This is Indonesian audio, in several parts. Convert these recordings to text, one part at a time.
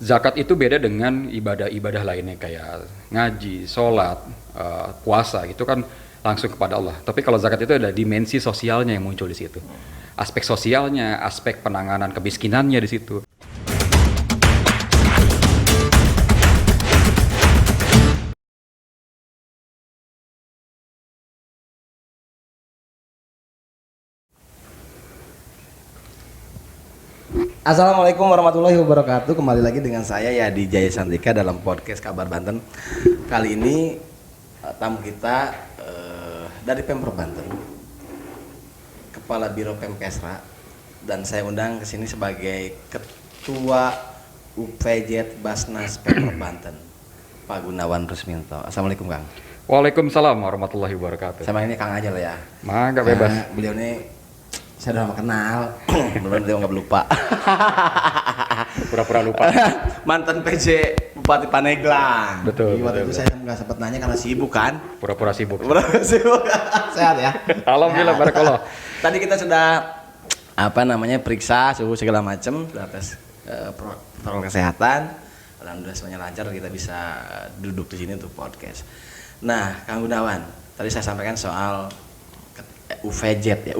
Zakat itu beda dengan ibadah-ibadah lainnya kayak ngaji, sholat, puasa itu kan langsung kepada Allah. Tapi kalau zakat itu ada dimensi sosialnya yang muncul di situ. Aspek sosialnya, aspek penanganan kemiskinannya di situ. Assalamualaikum warahmatullahi wabarakatuh. Kembali lagi dengan saya ya di Jaya Santika dalam podcast Kabar Banten. Kali ini tamu kita dari Pemprov Banten, Kepala Biro Pemkesra, dan saya undang ke sini sebagai Ketua UPJ Basnas Pemprov Banten, Pak Gunawan Rusminto. Assalamualaikum Kang. Waalaikumsalam warahmatullahi wabarakatuh. Sama ini Kang aja lah ya. Mangga bebas. Beliau ini saya udah lama kenal, belum dia nggak lupa. Pura-pura lupa. Mantan PJ Bupati Paneglang. Betul. Waktu itu saya nggak sempat nanya karena sibuk kan. Pura-pura sibuk. Pura-pura sibuk. Sehat ya. Alhamdulillah, barakallah. Tadi kita sudah periksa suhu segala macam, sudah tes protokol kesehatan. Alhamdulillah semuanya lancar, kita bisa duduk di sini untuk podcast. Nah, Kang Gunawan, tadi saya sampaikan soal UPJ.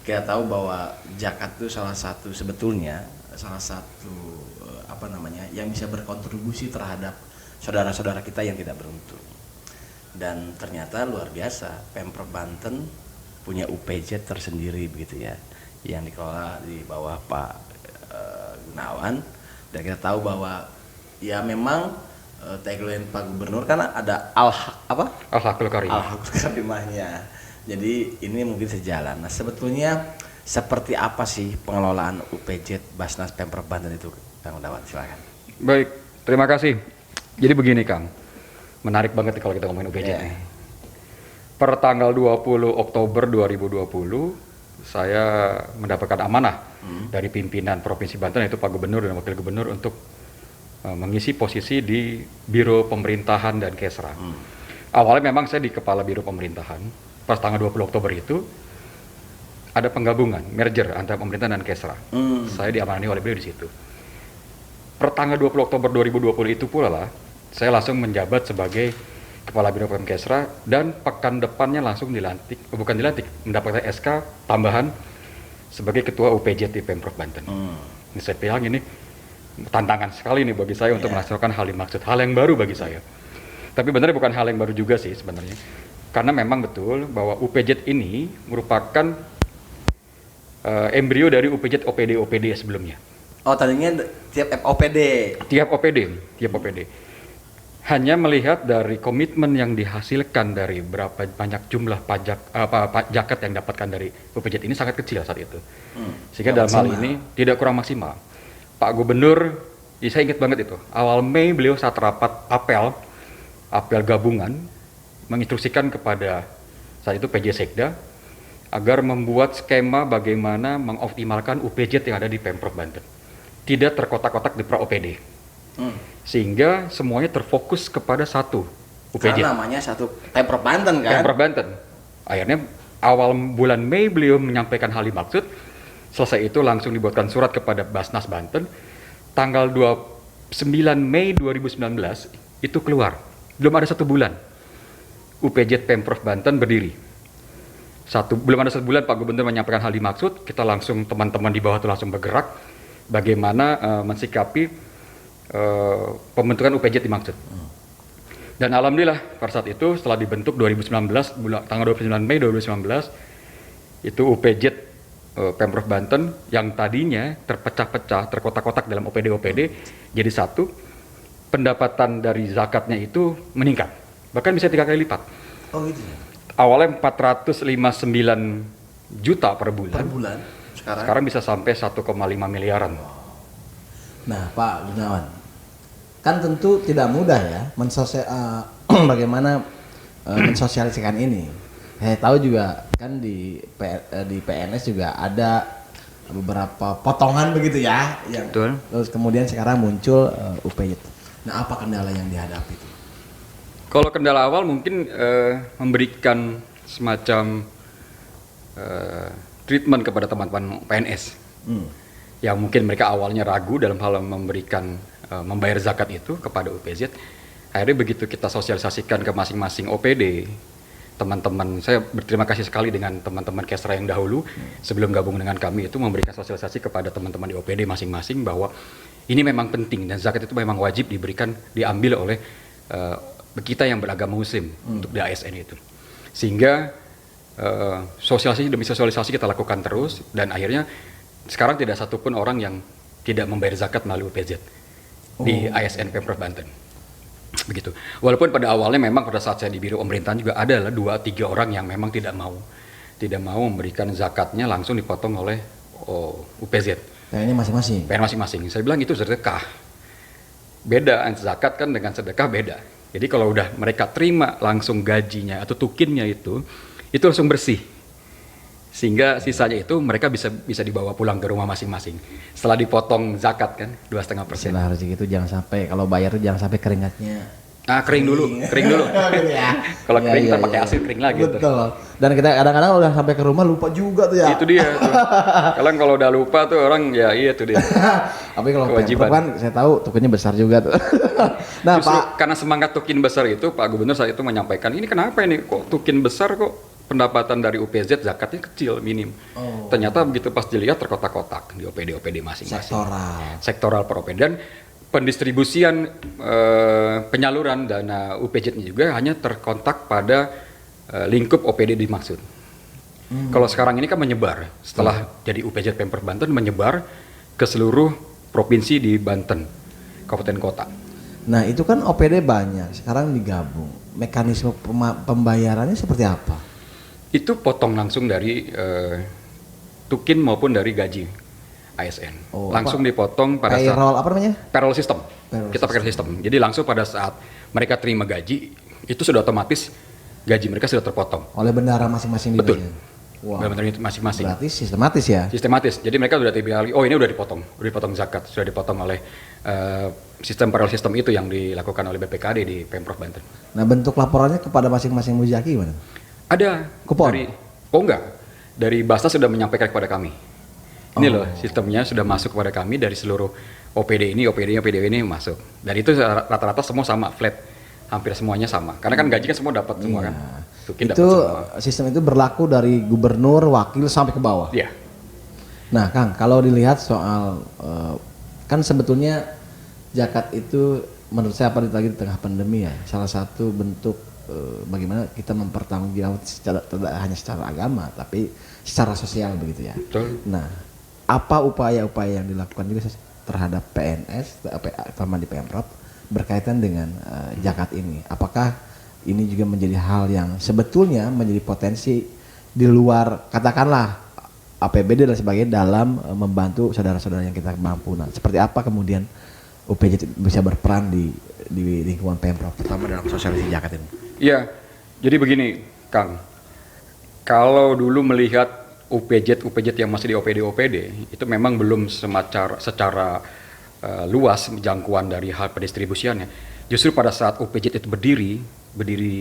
Kita tahu bahwa zakat itu salah satu yang bisa berkontribusi terhadap saudara-saudara kita yang tidak beruntung. Dan ternyata luar biasa, Pemprov Banten punya UPJ tersendiri begitu ya, yang dikelola di bawah Pak Gunawan. Dan kita tahu bahwa ya memang tagline Pak Gubernur kan ada Al-Hakul Karimahnya. Jadi ini mungkin sejalan. Nah, sebetulnya seperti apa sih pengelolaan UPJ Basnas Pemprov Banten itu, Kang Gunawan? Silakan. Baik, terima kasih. Jadi begini Kang, menarik banget kalau kita ngomongin UPJ nih. Per tanggal 20 Oktober 2020, saya mendapatkan amanah dari pimpinan Provinsi Banten, yaitu Pak Gubernur dan Wakil Gubernur, untuk mengisi posisi di Biro Pemerintahan dan Kesra. Awalnya memang saya di Kepala Biro Pemerintahan. Pas tanggal 20 Oktober itu ada penggabungan, merger antara pemerintahan dan Kesra. Saya diamanani oleh beliau di situ. Per tanggal 20 Oktober 2020 itu pula lah, saya langsung menjabat sebagai Kepala Biro Pemkesra, dan pekan depannya langsung mendapatkan SK tambahan sebagai Ketua UPJ di Pemprov Banten. Ini saya bilang ini tantangan sekali nih bagi saya untuk melaksanakan hal dimaksud, hal yang baru bagi saya. Tapi benar bukan hal yang baru juga sih sebenarnya. Karena memang betul bahwa UPJ ini merupakan embrio dari UPJ OPD sebelumnya. Oh, tadinya tiap OPD. Tiap OPD. Hanya melihat dari komitmen yang dihasilkan dari berapa banyak jumlah zakat yang dapatkan dari UPJ ini sangat kecil saat itu. Sehingga dalam hal ini tidak kurang maksimal. Pak Gubernur, saya ingat banget itu, awal Mei beliau saat rapat apel gabungan menginstruksikan kepada saat itu PJ Sekda agar membuat skema bagaimana mengoptimalkan UPJ yang ada di Pemprov Banten. Tidak terkotak-kotak di per OPD. Sehingga semuanya terfokus kepada satu UPJ. Karena namanya satu Pemprov Banten kan? Pemprov Banten. Akhirnya awal bulan Mei beliau menyampaikan hal dimaksud. Selesai itu langsung dibuatkan surat kepada Basnas Banten. Tanggal 29 Mei 2019 itu keluar. Belum ada 1 bulan UPJ Pemprov Banten berdiri. Belum ada 1 bulan Pak Gubernur menyampaikan hal dimaksud, kita langsung, teman-teman di bawah itu langsung bergerak bagaimana mensikapi pembentukan UPJ dimaksud. Dan alhamdulillah pada saat itu setelah dibentuk 2019, tanggal 29 Mei 2019, itu UPJ Pemprov Banten yang tadinya terpecah-pecah, terkotak-kotak dalam OPD jadi satu, pendapatan dari zakatnya itu meningkat. Bahkan bisa 3 kali lipat. Oh gitu ya? Awalnya 459 juta per bulan. Sekarang bisa sampai 1,5 miliaran. Nah Pak Gunawan, kan tentu tidak mudah ya bagaimana mensosialisasikan ini. Saya tahu juga kan di PNS juga ada beberapa potongan begitu ya. Betul. Terus kemudian sekarang muncul UPJ. Nah apa kendala yang dihadapi itu? Kalau kendala awal mungkin memberikan semacam treatment kepada teman-teman PNS. yang mungkin mereka awalnya ragu dalam hal memberikan membayar zakat itu kepada UPZ. Akhirnya begitu kita sosialisasikan ke masing-masing OPD, teman-teman, saya berterima kasih sekali dengan teman-teman Kesra yang dahulu sebelum gabung dengan kami itu memberikan sosialisasi kepada teman-teman di OPD masing-masing bahwa ini memang penting dan zakat itu memang wajib diambil oleh kita yang beragama Muslim untuk di ASN itu. Sehingga sosialisasi demi sosialisasi kita lakukan terus dan akhirnya sekarang tidak satupun orang yang tidak membayar zakat melalui UPZ di ASN Pemprov Banten. Begitu. Walaupun pada awalnya memang pada saat saya di biro pemerintahan juga ada 2-3 orang yang memang tidak mau memberikan zakatnya langsung dipotong oleh UPZ. Kayaknya masing-masing. PR masing-masing. Saya bilang itu sedekah. Beda zakat kan dengan sedekah beda. Jadi kalau udah mereka terima langsung gajinya atau tukinnya itu langsung bersih. Sehingga sisanya itu mereka bisa dibawa pulang ke rumah masing-masing. Setelah dipotong zakat kan 2,5%. Istilah rezeki itu jangan sampai kalau bayar itu jangan sampai keringatnya. Kering dulu. Kalau kering kita pakai asin kering lagi. Betul. Dan kita kadang-kadang udah sampai ke rumah lupa juga tuh ya. Itu dia. Kalau udah lupa tuh orang ya iya tuh dia. Tapi kalau Pemprov kan saya tahu tukinnya besar juga tuh. Nah justru Pak, karena semangat tukin besar itu Pak Gubernur saat itu menyampaikan ini kenapa ini kok tukin besar kok pendapatan dari UPZ zakatnya kecil minim. Ternyata begitu pas dilihat terkotak-kotak di OPD masing-masing. Sektoral per OPD dan pendistribusian penyaluran dana UPZ-nya juga hanya terkontak pada lingkup OPD dimaksud. Kalau sekarang ini kan menyebar setelah jadi UPZ Pemprov Banten menyebar ke seluruh provinsi di Banten, kabupaten kota. Nah itu kan OPD banyak, sekarang digabung. Mekanisme pembayarannya seperti apa? Itu potong langsung dari tukin maupun dari gaji ASN. Langsung dipotong pada payroll, apa namanya? Payroll system. Kita pakai sistem. Jadi langsung pada saat mereka terima gaji, itu sudah otomatis gaji mereka sudah terpotong. Oleh bendahara masing-masing di Betul. Wow. Bendahara masing-masing. Berarti sistematis ya? Sistematis. Jadi mereka sudah tiba-tiba, ini udah dipotong zakat, sudah dipotong oleh sistem payroll system itu yang dilakukan oleh BPKD di Pemprov Banten. Nah bentuk laporannya kepada masing-masing mujaki gimana? Ada. Kupon? Dari Basnas sudah menyampaikan kepada kami. Ini loh sistemnya sudah masuk kepada kami dari seluruh OPD ini masuk. Dan itu rata-rata semua sama, flat. Hampir semuanya sama. Karena kan gaji kan semua dapat semua kan. Tukin dapat semua. Sistem itu berlaku dari gubernur, wakil sampai ke bawah. Iya. Nah Kang, kalau dilihat soal kan sebetulnya zakat itu menurut saya apalagi lagi di tengah pandemi ya, salah satu bentuk bagaimana kita mempertanggungjawab tidak hanya secara agama tapi secara sosial begitu ya. Betul. Nah, apa upaya-upaya yang dilakukan juga terhadap PNS terutama di Pemprov berkaitan dengan zakat ini? Apakah ini juga menjadi hal yang sebetulnya menjadi potensi di luar katakanlah APBD dan sebagainya dalam membantu saudara-saudara yang kita mampu? Nah, seperti apa kemudian UPZ bisa berperan di lingkungan Pemprov terutama dalam sosialisasi zakat ini? Iya, jadi begini, Kang. Kalau dulu melihat UPZ yang masih di OPD itu memang belum secara luas jangkauan dari hal pendistribusiannya. Justru pada saat UPZ itu berdiri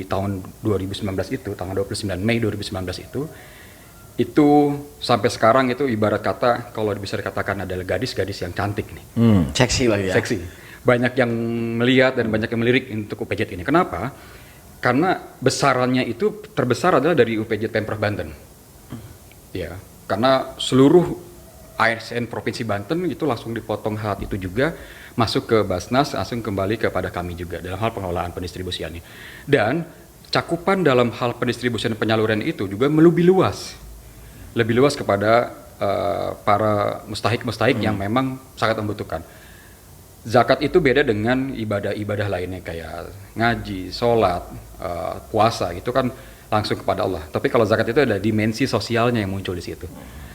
tahun 2019 itu, tanggal 29 Mei 2019 itu sampai sekarang itu ibarat kata kalau bisa dikatakan adalah gadis-gadis yang cantik nih. Seksi lagi ya. Seksi. Banyak yang melihat dan banyak yang melirik untuk UPZ ini. Kenapa? Karena besarannya itu terbesar adalah dari UPZ Pemprov Banten. Ya, karena seluruh ASN Provinsi Banten itu langsung dipotong hal itu juga masuk ke Basnas, langsung kembali kepada kami juga dalam hal pengelolaan pendistribusiannya. Dan cakupan dalam hal pendistribusian penyaluran itu juga lebih luas kepada para mustahik yang memang sangat membutuhkan. Zakat itu beda dengan ibadah-ibadah lainnya kayak ngaji, sholat, puasa itu kan langsung kepada Allah. Tapi kalau zakat itu ada dimensi sosialnya yang muncul di situ.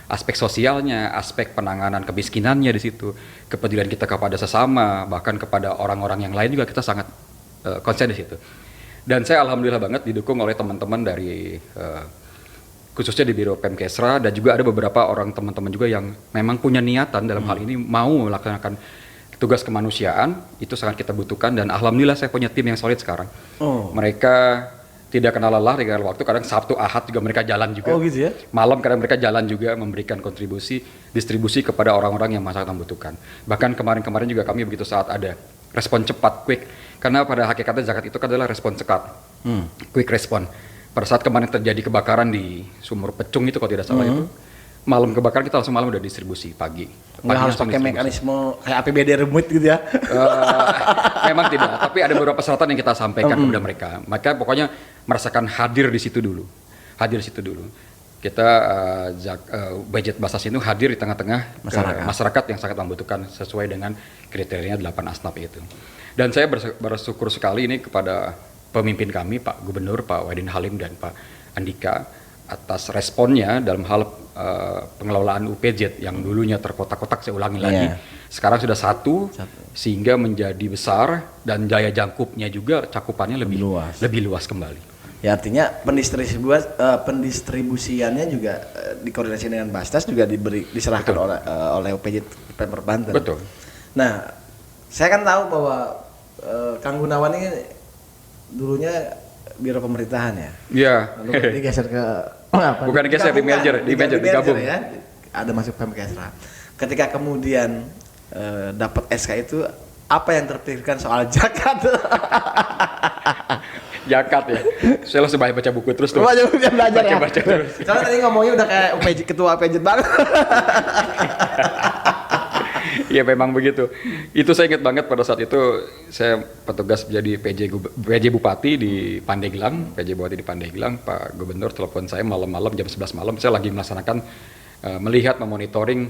Aspek sosialnya, aspek penanganan kemiskinannya di situ, kepedulian kita kepada sesama, bahkan kepada orang-orang yang lain juga kita sangat konsen di situ. Dan saya alhamdulillah banget didukung oleh teman-teman dari khususnya di Biro Pemkesra dan juga ada beberapa orang teman-teman juga yang memang punya niatan dalam hal ini mau melaksanakan tugas kemanusiaan itu sangat kita butuhkan dan alhamdulillah saya punya tim yang solid sekarang. Mereka tidak kenal lelah dengan waktu. Kadang Sabtu Ahad juga mereka jalan juga. Oh gitu ya. Malam kadang mereka jalan juga memberikan distribusi kepada orang-orang yang sangat membutuhkan. Bahkan kemarin-kemarin juga kami begitu saat ada respon cepat, quick. Karena pada hakikatnya zakat itu adalah respon cepat, quick respon. Pada saat kemarin terjadi kebakaran di Sumur Pecung itu kalau tidak salah itu, malam kebakaran kita langsung malam udah distribusi pagi. Nggak harus pakai mekanisme kayak APBD rumit gitu ya. Memang tidak, tapi ada beberapa persyaratan yang kita sampaikan kepada mereka. Maka pokoknya merasakan hadir di situ dulu. Kita budget Basnas itu hadir di tengah-tengah masyarakat yang sangat membutuhkan sesuai dengan kriterianya 8 asnaf itu. Dan saya bersyukur sekali ini kepada pemimpin kami, Pak Gubernur, Pak Wahidin Halim dan Pak Andika atas responnya dalam hal pengelolaan UPJ yang dulunya terkotak-kotak, saya ulangi lagi. Sekarang sudah satu, sehingga menjadi besar dan daya jangkupnya juga cakupannya lebih luas kembali. Ya artinya pendistribusiannya juga dikoordinasi dengan Basnas juga diserahkan oleh UPJ Pemprov Banten. Betul. Nah, saya kan tahu bahwa Kang Gunawan ini dulunya biro pemerintahan ya. Iya. Lalu digeser ke apa? Bukan digeser, digabung. Ya. Ada masuk Pemkesra. Ketika kemudian dapat SK itu apa yang terpikirkan soal zakat? Zakat ya. Saya langsung baca buku terus tuh. Baca belajar ya. Baca terus. Soalnya tadi ngomongnya udah kayak ketua UPJ banget. Iya memang begitu. Itu saya ingat banget pada saat itu saya petugas menjadi PJ Bupati di Pandeglang, Pak Gubernur telepon saya malam-malam jam 11 malam, saya lagi melaksanakan melihat memonitoring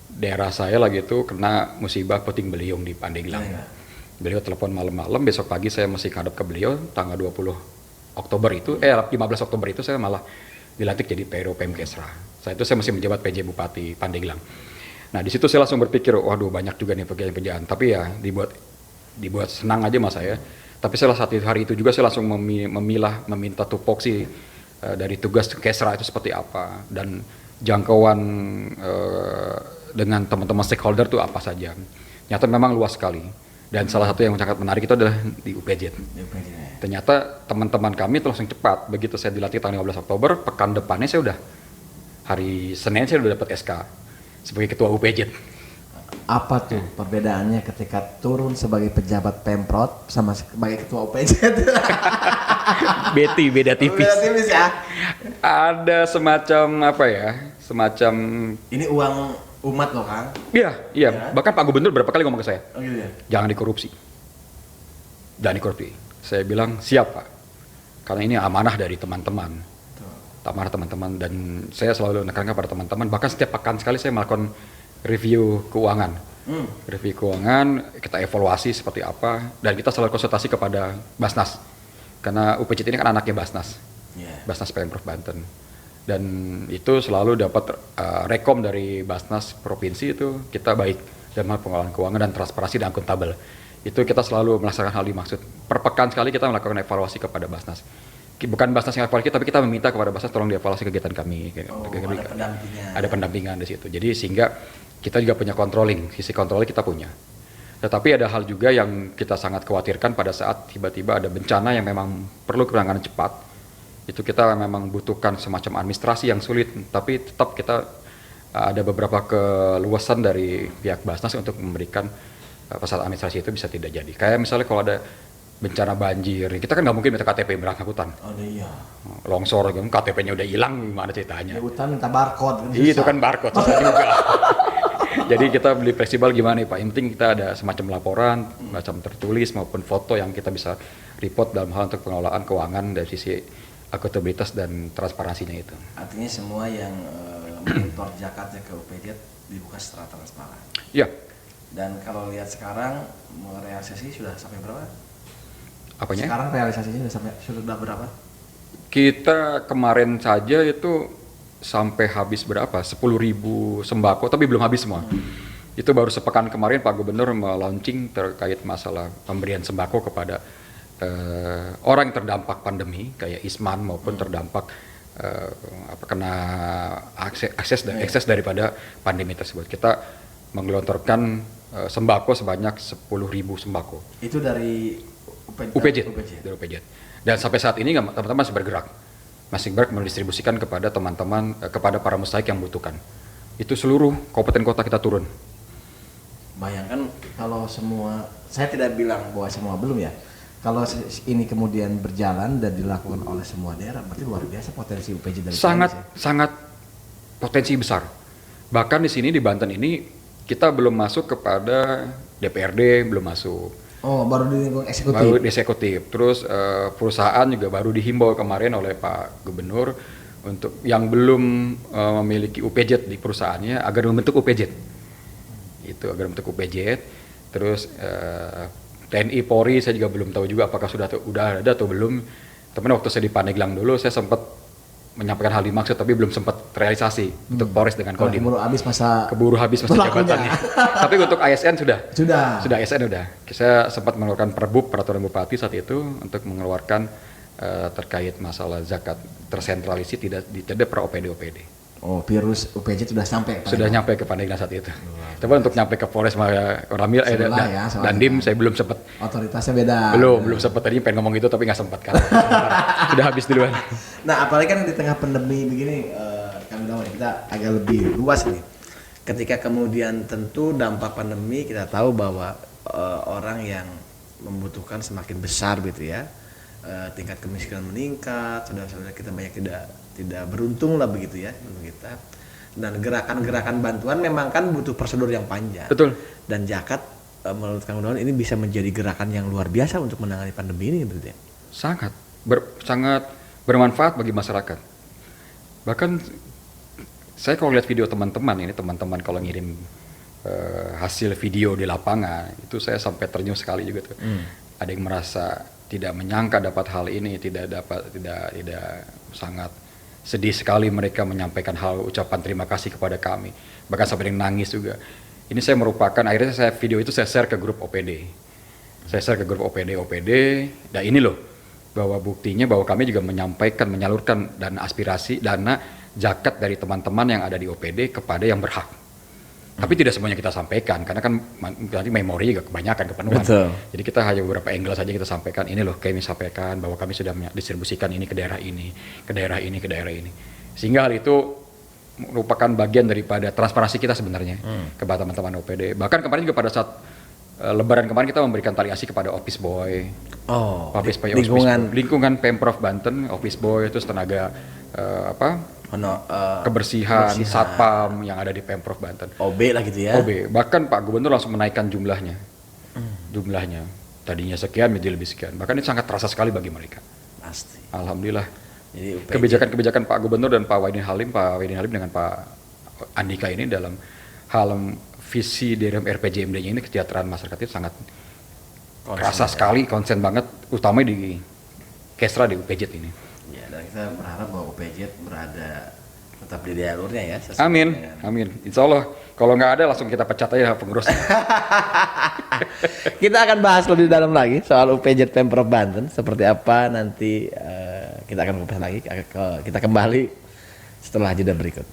daerah saya lagi itu kena musibah puting beliung di Pandeglang. Beliau telepon malam-malam, besok pagi saya mesti hadap ke beliau tanggal 20 Oktober itu, 15 Oktober itu saya malah dilantik jadi PRO Pemkesra. Saya masih menjabat PJ Bupati Pandeglang. Nah di situ saya langsung berpikir, waduh banyak juga nih pekerjaan-pekerjaan, tapi ya dibuat senang aja mas saya. Tapi salah satu hari itu juga saya langsung meminta tupoksi dari tugas Kesra itu seperti apa dan jangkauan dengan teman-teman stakeholder itu apa saja. Nyata memang luas sekali. Dan salah satu yang sangat menarik itu adalah di UPJ. Ternyata teman-teman kami itu langsung cepat. Begitu saya dilantik tanggal 15 Oktober, pekan depannya saya udah hari Senin saya udah dapat SK sebagai ketua UPJ. Apa tuh perbedaannya ketika turun sebagai pejabat Pemprov sama sebagai ketua UPJ? Beda tipis. Beda tipis ya. Ada semacam apa ya? Semacam ini uang umat loh Kang. Iya. Ya. Bahkan Pak Gubernur berapa kali ngomong ke saya. Oh gitu ya. Jangan dikorupsi. Saya bilang siap Pak. Karena ini amanah dari teman-teman. Amanah teman-teman dan saya selalu menekankan pada teman-teman. Bahkan setiap pekan sekali saya melakukan review keuangan. Review keuangan, kita evaluasi seperti apa dan kita selalu konsultasi kepada Basnas. Karena UPJ ini kan anaknya Basnas. Basnas Pemprov Banten. Dan itu selalu dapat rekom dari Basnas provinsi itu kita baik dalam pengelolaan keuangan dan transparansi dan akuntabel. Itu kita selalu melaksanakan hal dimaksud. Per pekan sekali kita melakukan evaluasi kepada Basnas. Bukan Basnas yang evaluasi, tapi kita meminta kepada Basnas tolong dievaluasi kegiatan kami. Ada pendampingan di situ. Jadi sehingga kita juga punya controlling, sisi controlling kita punya. Tetapi ada hal juga yang kita sangat khawatirkan pada saat tiba-tiba ada bencana yang memang perlu penanganan cepat. Itu kita memang butuhkan semacam administrasi yang sulit, tapi tetap kita ada beberapa keluasan dari pihak Basnas untuk memberikan pada administrasi itu bisa tidak jadi. Kayak misalnya kalau ada bencana banjir, kita kan nggak mungkin minta KTP bersangkutan. Oh iya. Longsor, KTP-nya udah hilang, gimana ceritanya? Ya hutan minta barcode. Itu kan barcode susah juga. Jadi kita beli fleksibel gimana nih Pak? Yang penting kita ada semacam laporan, macam tertulis maupun foto yang kita bisa report dalam hal untuk pengelolaan keuangan dari sisi akuntabilitas dan transparansinya itu. Artinya semua yang mengimpor zakatnya ke UPJ dibuka secara transparan. Iya. Dan kalau lihat sekarang realisasi sudah sampai berapa? Apanya? Sekarang realisasinya sudah berapa? Kita kemarin saja itu sampai habis berapa? 10.000 sembako, tapi belum habis semua. Itu baru sepekan kemarin Pak Gubernur melaunching terkait masalah pemberian sembako kepada orang yang terdampak pandemi kayak Isman maupun terdampak kena akses daripada pandemi tersebut. Kita menggelontorkan sembako sebanyak 10.000 sembako. Itu dari UPJ. Dari UPJ. Dan sampai saat ini teman-teman masih bergerak. Masih bergerak mendistribusikan kepada teman-teman, kepada para mustahik yang membutuhkan. Itu seluruh kabupaten kota kita turun. Bayangkan kalau semua, saya tidak bilang bahwa semua belum ya. Kalau ini kemudian berjalan dan dilakukan oleh semua daerah, berarti luar biasa potensi UPJ dari Sangat potensi besar. Bahkan di sini di Banten ini kita belum masuk kepada DPRD, belum masuk. Oh, baru di lingkungan eksekutif. Baru di eksekutif. Terus perusahaan juga baru dihimbau kemarin oleh Pak Gubernur untuk yang belum memiliki UPJ di perusahaannya agar membentuk UPJ. Itu agar membentuk UPJ. Terus TNI Polri saya juga belum tahu juga apakah sudah ada atau belum. Tapi waktu saya di Pandeglang dulu saya sempat menyampaikan hal dimaksud tapi belum sempat realisasi untuk Polres dengan Kodim. Keburu habis masa jabatannya. Tapi untuk ASN sudah ASN sudah. Saya sempat mengeluarkan peraturan bupati saat itu untuk mengeluarkan terkait masalah zakat tersentralisasi tidak per OPD. Oh, virus UPJ sudah sampai ke Sudah nyampe ke Pandeglang saat itu. Tapi untuk nyampe ke Polres Ramil Dandim saya belum sempat. Otoritasnya beda. Belum sempat, tadi pengen ngomong itu tapi nggak sempat kan. Sudah habis duluan. Nah, apalagi kan di tengah pandemi begini, Kang Gunawan, kita agak lebih luas nih. Ketika kemudian tentu dampak pandemi kita tahu bahwa orang yang membutuhkan semakin besar gitu ya. Tingkat kemiskinan meningkat, saudara-saudara kita banyak tidak beruntung lah begitu ya menurut kita. Dan gerakan-gerakan bantuan memang kan butuh prosedur yang panjang. Betul. Dan zakat menurut Kang Gunawan ini bisa menjadi gerakan yang luar biasa untuk menangani pandemi ini berarti ya? Sangat bermanfaat bagi masyarakat. Bahkan saya kalau lihat video teman-teman kalau ngirim hasil video di lapangan itu saya sampai ternyuh sekali juga tuh. Ada yang merasa tidak menyangka dapat hal ini, tidak sangat sedih sekali mereka menyampaikan ucapan terima kasih kepada kami, bahkan sampai yang nangis juga. Ini saya merupakan akhirnya video itu saya share ke grup OPD. Saya share ke grup OPD, dan ini loh bahwa buktinya bahwa kami juga menyalurkan dana aspirasi, dana zakat dari teman-teman yang ada di OPD kepada yang berhak. Tapi tidak semuanya kita sampaikan, karena kan nanti memori juga kebanyakan kepenuhan. Betul. Jadi kita hanya beberapa angle saja kita sampaikan. Ini loh kami sampaikan bahwa kami sudah distribusikan ini ke daerah ini, ke daerah ini, ke daerah ini. Sehingga hal itu merupakan bagian daripada transparansi kita sebenarnya kepada teman-teman OPD. Bahkan kemarin juga pada saat Lebaran kemarin kita memberikan tali asi kepada Office Boy. Lingkungan Pemprov Banten, Office Boy, terus tenaga kebersihan, satpam yang ada di Pemprov Banten. OB lah gitu ya. OB. Bahkan Pak Gubernur langsung menaikkan jumlahnya. Tadinya sekian menjadi lebih sekian. Bahkan ini sangat terasa sekali bagi mereka. Pasti. Alhamdulillah. Jadi kebijakan-kebijakan Pak Gubernur dan Pak Wahidin Halim dengan Pak Andika ini dalam hal visi dari RPJMD-nya ini kesejahteraan masyarakat itu sangat terasa sekali, konsen banget, utamanya di Kesra di UPJ ini. Ya, dan kita berharap bahwa UPJ berada tetap di jalurnya ya. Amin. Insya Allah. Kalau nggak ada langsung kita pecat aja pengurus. Kita akan bahas lebih dalam lagi soal UPJ Pemprov Banten. Seperti apa nanti kita akan kupas lagi. Kita kembali setelah jeda berikut.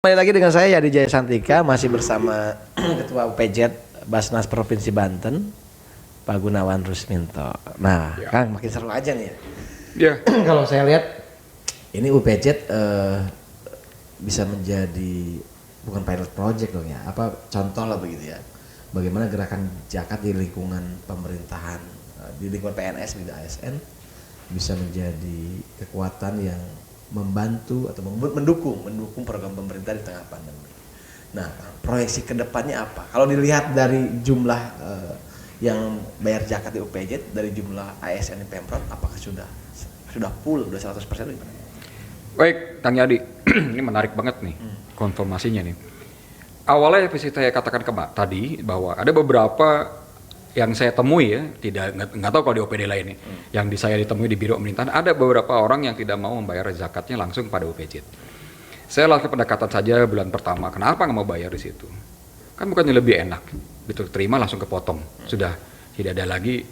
Kembali lagi dengan saya Yadi Jaya Santika, masih bersama Ketua UPJ Basnas Provinsi Banten, Pak Gunawan Rusminto. Nah, ya. Kang, makin seru aja nih. Ya. Kalau saya lihat ini UPJ bisa menjadi bukan pilot project dong ya, apa contoh lah begitu ya, bagaimana gerakan zakat di lingkungan pemerintahan, di lingkungan PNS di ASN bisa menjadi kekuatan yang membantu atau mendukung program pemerintah di tengah pandemi. Nah, proyeksi kedepannya apa? Kalau dilihat dari jumlah yang bayar zakat di UPJ, dari jumlah ASN di Pemprov, apakah sudah full, sudah 100% gimana? Baik, Kang Yadi, ini menarik banget nih konfirmasinya nih. Awalnya seperti saya katakan tadi bahwa ada beberapa yang saya temui ya, nggak tahu kalau di OPD lain nih, yang saya ditemui di biro pemerintahan, ada beberapa orang yang tidak mau membayar zakatnya langsung pada UPJ. Saya lakukan pendekatan saja bulan pertama, kenapa nggak mau bayar di situ? Kan bukannya lebih enak, betul terima langsung kepotong, sudah tidak ada lagi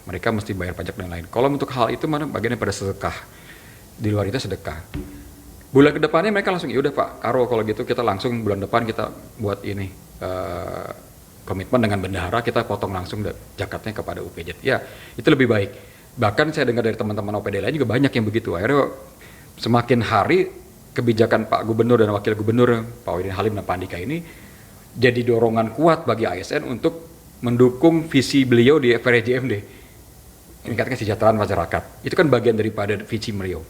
mereka mesti bayar pajak dan lain. Kalau untuk hal itu mana bagian daripada sedekah, di luar itu sedekah. Bulan kedepannya mereka langsung, ya udah Pak Karo kalau gitu kita langsung bulan depan kita buat ini. Komitmen dengan bendahara, kita potong langsung zakatnya kepada UPJ. Ya, itu lebih baik. Bahkan saya dengar dari teman-teman OPD lain juga banyak yang begitu. Akhirnya semakin hari kebijakan Pak Gubernur dan Wakil Gubernur, Pak Wahidin Halim dan Pak Andika ini jadi dorongan kuat bagi ASN untuk mendukung visi beliau di FRJMD. Ini katakan kesejahteraan masyarakat. Itu kan bagian daripada visi beliau.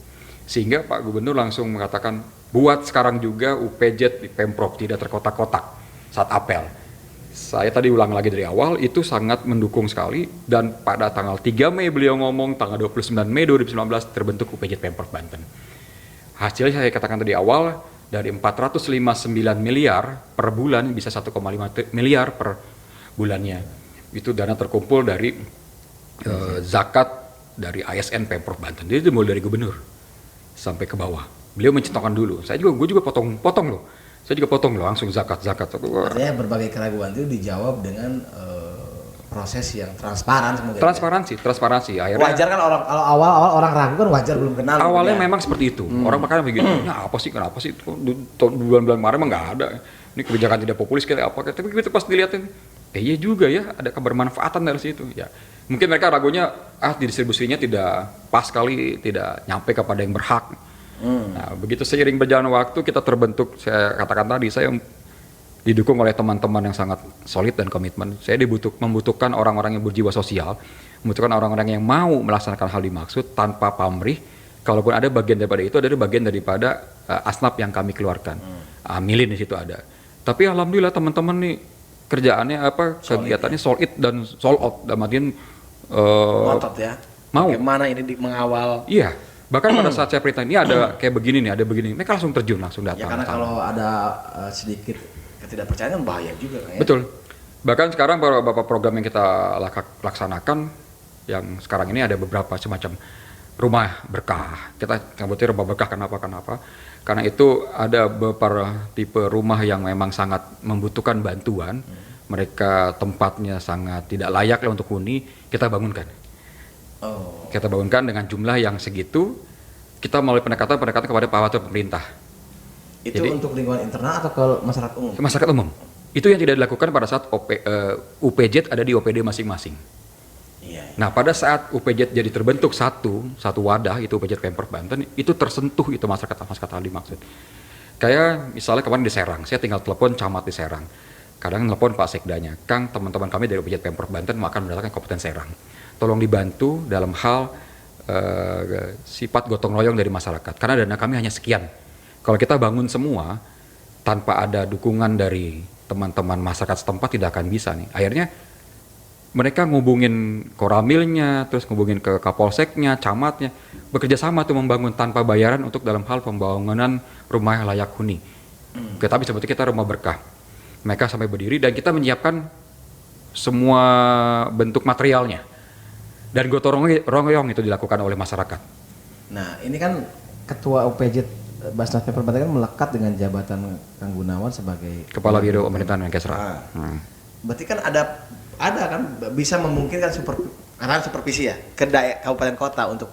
Sehingga Pak Gubernur langsung mengatakan, buat sekarang juga UPJ di Pemprov tidak terkotak-kotak saat apel. Saya tadi ulang lagi dari awal, itu sangat mendukung sekali, dan pada tanggal 3 Mei beliau ngomong, tanggal 29 Mei 2019 terbentuk UPJ Pemprov Banten. Hasilnya saya katakan tadi awal, dari 459 miliar per bulan bisa 1,5 miliar per bulannya. Itu dana terkumpul dari zakat dari ASN Pemprov Banten. Jadi itu mulai dari gubernur sampai ke bawah. Beliau mencentangkan dulu, gue juga potong loh. Saya juga potong loh langsung zakat. Artinya berbagai keraguan itu dijawab dengan proses yang transparan sebenarnya. Transparansi. Akhirnya wajar kan kalau awal orang ragu kan wajar, belum kenal. Awalnya memang seperti itu. Orang makanya begitu. Ya kenapa sih? Bulan-bulan kemarin emang nggak ada. Ini kebijakan tidak populis kayak apa? Tapi begitu pas dilihatin, iya juga ya, ada kebermanfaatan dari situ. Ya, mungkin mereka ragunya distribusinya tidak pas kali, tidak nyampe kepada yang berhak. Nah, begitu seiring berjalan waktu kita terbentuk, saya katakan tadi, saya didukung oleh teman-teman yang sangat solid dan komitmen. Saya membutuhkan orang-orang yang berjiwa sosial, membutuhkan orang-orang yang mau melaksanakan hal dimaksud tanpa pamrih. Kalaupun ada bagian daripada itu, ada bagian daripada asnaf yang kami keluarkan. Amilin di situ ada. Tapi alhamdulillah teman-teman nih kerjaannya kegiatannya solid dan sold out. Dan artian ngotot ya. Mau. Bagaimana ini mengawal? Iya. Bahkan pada saat saya perintah ini ada kayak begini nih, ada begini, mereka langsung terjun, langsung datang. Ya karena kalau ada sedikit ketidakpercayaan kan bahaya juga kan ya. Betul. Bahkan sekarang beberapa program yang kita laksanakan, yang sekarang ini ada beberapa semacam rumah berkah. Kita sebutnya rumah berkah kenapa? Karena itu ada beberapa tipe rumah yang memang sangat membutuhkan bantuan. Mereka tempatnya sangat tidak layak untuk huni, kita bangunkan. Kita bangunkan dengan jumlah yang segitu, kita melalui pendekatan kepada aparatur pemerintah. Itu jadi, untuk lingkungan internal atau ke masyarakat umum? Ke masyarakat umum. Itu yang tidak dilakukan pada saat UPJ ada di OPD masing-masing. Iya. Nah, pada saat UPJ jadi terbentuk satu wadah, itu UPJ Pemprov Banten, itu tersentuh itu masyarakat hal dimaksud. Kayak misalnya kemarin di Serang, saya tinggal telepon camat di Serang. Kadang telepon Pak Sekdanya, Kang, teman-teman kami dari UPJ Pemprov Banten akan mendatangkan Kabupaten Serang. Tolong dibantu dalam hal sifat gotong royong dari masyarakat. Karena dana kami hanya sekian. Kalau kita bangun semua tanpa ada dukungan dari teman-teman masyarakat setempat tidak akan bisa nih. Akhirnya mereka ngubungin Koramilnya, terus ngubungin ke Kapolseknya, camatnya, bekerja sama tuh membangun tanpa bayaran untuk dalam hal pembangunan rumah layak huni. Tapi sebetulnya kita rumah berkah. Mereka sampai berdiri dan kita menyiapkan semua bentuk materialnya. Dan gotong royong itu dilakukan oleh masyarakat. Nah, ini kan Ketua UPJ Basnas Pemprov Banten kan melekat dengan jabatan Kang Gunawan sebagai Kepala Biro Pemerintahan dan Kesra. Berarti kan ada kan bisa memungkinkan supervisi ya ke kabupaten kota untuk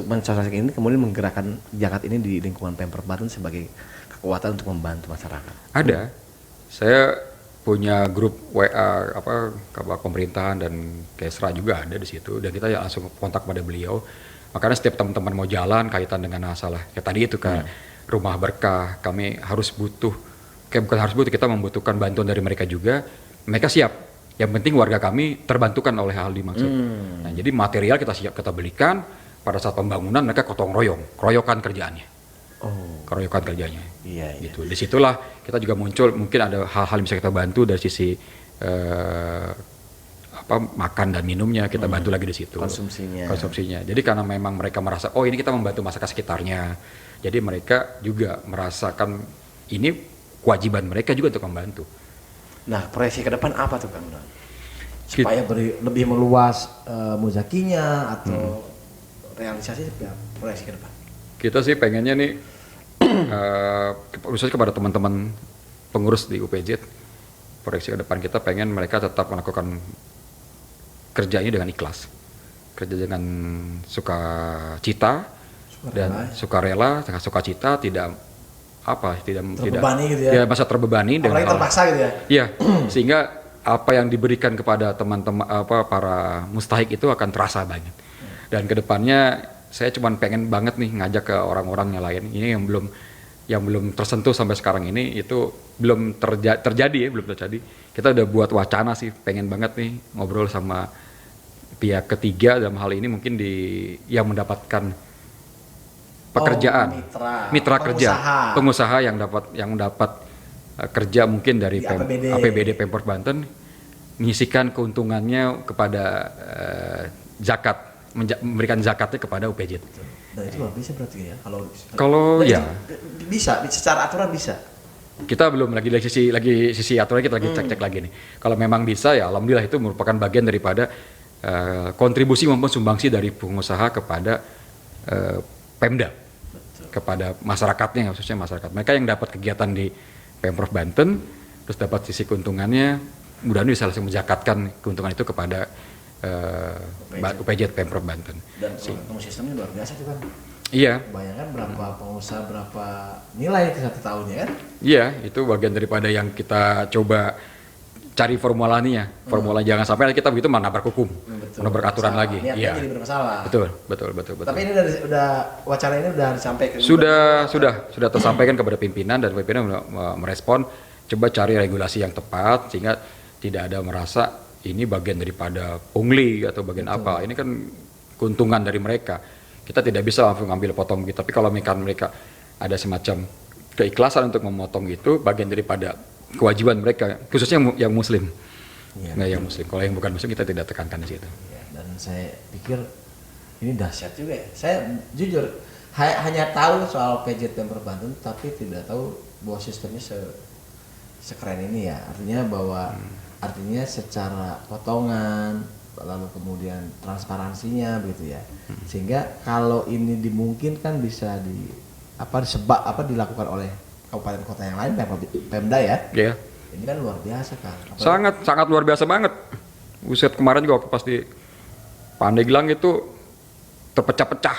mensosialisasikan ini, kemudian menggerakkan zakat ini di lingkungan Pemprov Banten sebagai kekuatan untuk membantu masyarakat. Ada. Saya punya grup WA kabar pemerintahan dan Kesra juga ada di situ, dan kita langsung kontak pada beliau. Makanya setiap teman-teman mau jalan kaitan dengan masalah kayak tadi itu rumah berkah, kami bukan harus butuh, kita membutuhkan bantuan dari mereka juga. mereka siap. Yang penting warga kami terbantukan oleh hal dimaksud. Nah, jadi material kita belikan, pada saat pembangunan mereka gotong royong, keroyokan kerjaannya. Keroyokan kerjanya. Iya. Gitu. Disitulah kita juga muncul, mungkin ada hal-hal yang bisa kita bantu dari sisi makan dan minumnya, kita bantu lagi di situ. Konsumsinya. Jadi karena memang mereka merasa, oh ini kita membantu masyarakat sekitarnya. Jadi mereka juga merasakan ini kewajiban mereka juga untuk membantu. Nah, proyeksi ke depan apa tuh Kang Don? Supaya lebih meluas muzakinya atau realisasi proyeksi ke depan. Kita sih pengennya nih, khususnya kepada teman-teman pengurus di UPJ, proyeksi ke depan kita pengen mereka tetap melakukan kerjanya dengan ikhlas, kerja dengan sukacita dan sukarela, dengan sukacita, tidak terbebani gitu ya. Masa terbebani dengan terpaksa gitu ya. Iya, sehingga apa yang diberikan kepada teman-teman para mustahik itu akan terasa banget. Dan kedepannya saya cuma pengen banget nih ngajak ke orang-orang yang lain ini yang belum tersentuh sampai sekarang ini, itu belum terjadi. Kita udah buat wacana sih, pengen banget nih ngobrol sama pihak ketiga dalam hal ini, mungkin yang mendapatkan pekerjaan, mitra kerja, pengusaha yang dapat kerja mungkin dari APBD Pemprov Banten, menyisikan keuntungannya kepada zakat, memberikan zakatnya kepada UPJ. Nah itu bisa berarti ya, kalau ya bisa secara aturan bisa. Kita belum lagi sisi aturan, kita lagi cek lagi nih. Kalau memang bisa ya alhamdulillah, itu merupakan bagian daripada kontribusi maupun sumbangsi dari pengusaha kepada Pemda. Kepada masyarakatnya, khususnya masyarakat mereka yang dapat kegiatan di Pemprov Banten, terus dapat sisi keuntungannya, mudah-mudahan bisa langsung menjakatkan keuntungan itu kepada UPJ Pemprov Banten. Dan sistemnya luar biasa tuh kan. Iya. Bayangkan berapa pengusaha, berapa nilai itu satu tahunnya kan? Iya, itu bagian daripada yang kita coba cari formulanya. Formula jangan sampai kita begitu menabrak hukum, menabrak aturan lagi. Iya. Jadi bermasalah. Betul. Tapi ini udah wacana ini udah disampaikan. Sudah tersampaikan kepada pimpinan, dan pimpinan merespon, coba cari regulasi yang tepat sehingga tidak ada merasa ini bagian daripada pungli atau bagian apa. Ini kan keuntungan dari mereka. Kita tidak bisa langsung ambil potong gitu. Tapi kalau mereka ada semacam keikhlasan untuk memotong itu, bagian daripada kewajiban mereka, khususnya yang Muslim. Nggak yang Muslim. Kalau yang bukan Muslim kita tidak tekankan di situ. Ya, dan saya pikir ini dahsyat juga ya. Saya jujur hanya tahu soal PJ Pemprov Banten, tapi tidak tahu bahwa sistemnya sekeren ini ya. Artinya secara potongan, lalu kemudian transparansinya begitu ya. Sehingga kalau ini dimungkinkan bisa dilakukan oleh kabupaten kota yang lain, Pemda ya. Iya. Ini kan luar biasa kan. Sangat luar biasa banget. Buset, kemarin juga waktu pas di Pandeglang itu terpecah-pecah.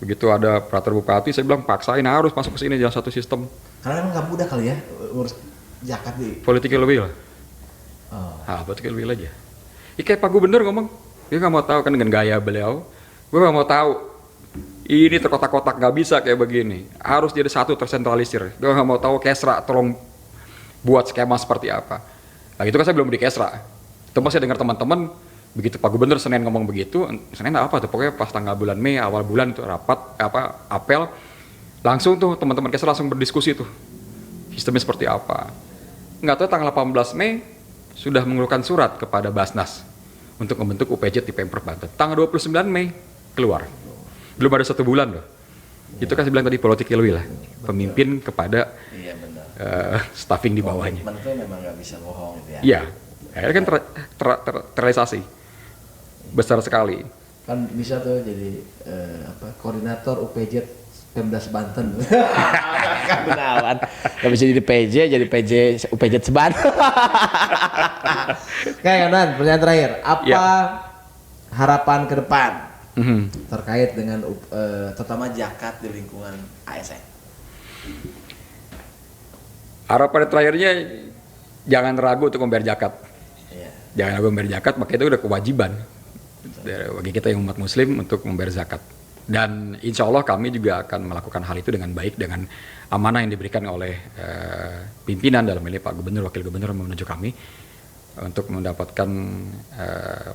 Begitu ada peraturan bupati, saya bilang paksain harus masuk ke sini dalam satu sistem. Karena kan nggak mudah kali ya urus zakat di political will. Political will aja. Kayak Pak Gubernur ngomong, dia nggak mau tahu kan dengan gaya beliau. Gue nggak mau tahu. Ini terkotak-kotak, nggak bisa kayak begini. Harus jadi satu, tersentralisir. Gue nggak mau tahu Kesra, tolong buat skema seperti apa. Nah itu kan saya belum di Kesra. Itu masih dengar teman-teman, begitu Pak Gubernur Senin ngomong begitu, Senin apa tuh, pokoknya pas tanggal bulan Mei, awal bulan itu rapat, apel, langsung tuh teman-teman Kesra langsung berdiskusi tuh, sistemnya seperti apa. Nggak tahu tanggal 18 Mei, sudah mengeluarkan surat kepada Basnas untuk membentuk UPJ di Pemprov Banten. Tanggal 29 Mei, keluar. Belum ada 1 bulan loh. Itu kan saya bilang tadi political will lah. Pemimpin kepada staffing di bawahnya. Komitmen itu memang nggak bisa bohong gitu ya. Iya. Akhirnya kan terrealisasi. Besar sekali. Kan bisa tuh jadi koordinator UPJ Pemda Banten. Gunawan. Gak bisa jadi PJ, jadi PJ UPJ Seban. Kayak Nan, pertanyaan terakhir. Apa harapan ke depan terkait dengan terutama zakat di lingkungan ASN? Harapan terakhirnya jangan ragu untuk membayar zakat. Iya. Jangan ragu membayar zakat, maka itu udah kewajiban bagi kita yang umat Muslim untuk membayar zakat. Dan insya Allah kami juga akan melakukan hal itu dengan baik, dengan amanah yang diberikan oleh pimpinan dalam ini Pak Gubernur, Wakil Gubernur menuju kami. untuk mendapatkan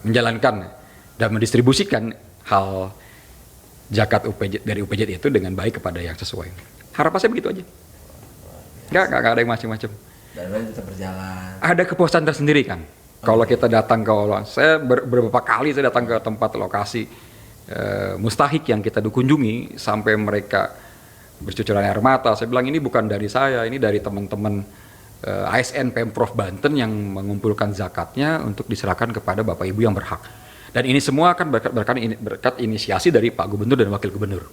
menjalankan dan mendistribusikan hal zakat UPJ dari UPJ itu dengan baik kepada yang sesuai. Harapan saya begitu aja. Nggak ada yang macam-macam. Dan lain tetap berjalan. Ada kepuasan tersendiri kan. Kalau kita datang ke saya beberapa kali saya datang ke tempat lokasi mustahik yang kita kunjungi sampai mereka bercucuran air mata. Saya bilang ini bukan dari saya, ini dari teman-teman ASN Pemprov Banten yang mengumpulkan zakatnya untuk diserahkan kepada Bapak Ibu yang berhak. Dan ini semua kan berkat inisiasi dari Pak Gubernur dan Wakil Gubernur.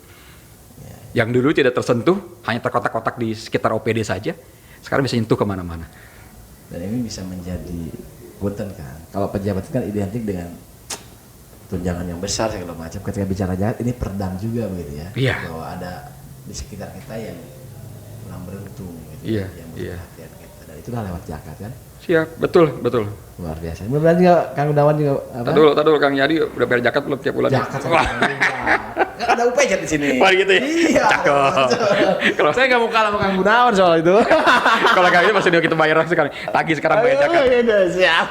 Yang dulu tidak tersentuh, hanya terkotak-kotak di sekitar OPD saja, sekarang bisa nyentuh kemana-mana. Dan ini bisa menjadi punten kan. Kalau pejabat kan identik dengan tunjangan yang besar segala macam. Ketika bicara zakat ini perdam juga begitu ya. Iya. Bahwa ada di sekitar kita yang kurang beruntung gitu, Iya, yang butuh iya. perhatian kita. Dan itu kan lewat zakat kan. Siap, betul. Luar biasa. Mudah-mudahan juga Kang Gunawan juga apa? Tadi dulu Kang Yadi udah bayar zakat belum tiap bulan? Zakat sama Wah. Nggak ada UPJ di sini. Wah, gitu ya? Iya. Cakep. Kalau Saya nggak mau kalah sama Kang Gunawan soal itu. kalau Kang Yadi masih kita bayar sekali. Tagih sekarang bayar zakat. Iya, udah, siap.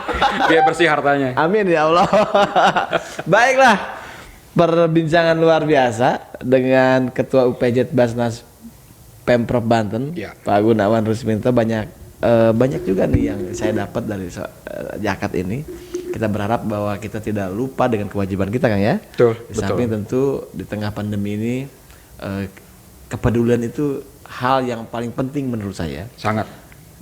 Biar bersih hartanya. Amin ya Allah. Baiklah, perbincangan luar biasa dengan Ketua UPJ Basnas Pemprov Banten, Ya. Pak Gunawan Rusminto. Banyak juga nih yang saya dapat dari zakat ini. Kita berharap bahwa kita tidak lupa dengan kewajiban kita, Kang ya. Betul, Di samping tentu di tengah pandemi ini kepedulian itu hal yang paling penting menurut saya. Sangat.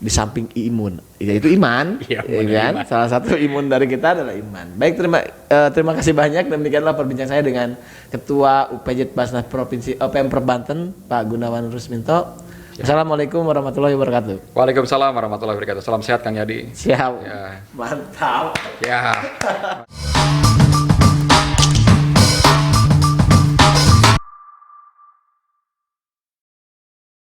Di samping imun, yaitu iman, Iya, ya benar, kan? iman. Salah satu imun dari kita adalah iman. Baik, terima kasih banyak. Demikianlah perbincangan saya dengan Ketua UPJ Basnas Provinsi Pemprov Banten, Pak Gunawan Rusminto. Assalamualaikum warahmatullahi wabarakatuh. Waalaikumsalam warahmatullahi wabarakatuh. Salam sehat Kang Yadi. Siap. Ya. Mantap. Ya.